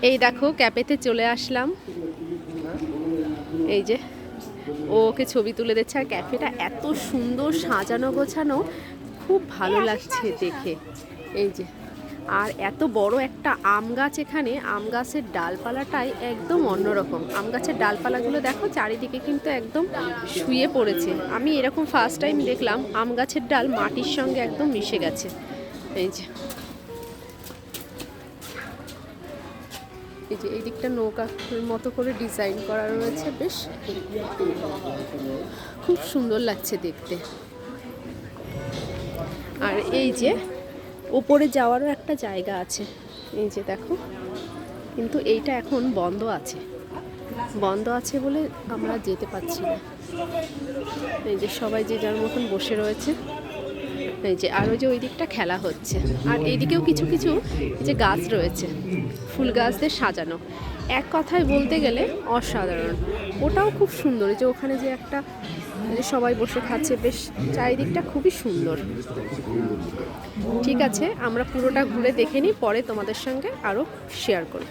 এই দেখো ক্যাফেতে চলে আসলাম, এই যে ও ওকে ছবি তুলে দিচ্ছে। আর ক্যাফেটা এত সুন্দর সাজানো গোছানো, খুব ভালো লাগছে দেখে। এই যে আর এত বড় একটা আম গাছ এখানে, আম গাছের ডালপালাটাই একদম অন্যরকম। আম গাছের ডালপালাগুলো দেখো চারিদিকে কিন্তু একদম শুয়ে পড়েছে। আমি এরকম ফার্স্ট টাইম দেখলাম আম গাছের ডাল মাটির সঙ্গে একদম মিশে গেছে। এই যে এই যে এই দিকটা নৌকার মতো করে ডিজাইন করা রয়েছে, বেশ খুব সুন্দর লাগছে দেখতে। আর এই যে ওপরে যাওয়ারও একটা জায়গা আছে, এই যে দেখো, কিন্তু এইটা এখন বন্ধ আছে। বন্ধ আছে বলে আমরা যেতে পারছি না। এই যে সবাই যে যার মতন বসে রয়েছে। এই যে আর ওই যে ওই দিকটা খেলা হচ্ছে। আর এইদিকেও কিছু কিছু যে গাছ রয়েছে, ফুল গাছ দিয়ে সাজানো, এক কথায় বলতে গেলে অসাধারণ। ওটাও খুব সুন্দর, যে ওখানে যে একটা যে সবাই বসে খাচ্ছে, বেশ চারিদিকটা খুবই সুন্দর। ঠিক আছে, আমরা পুরোটা ঘুরে দেখে নিই, পরে তোমাদের সঙ্গে আরও শেয়ার করব।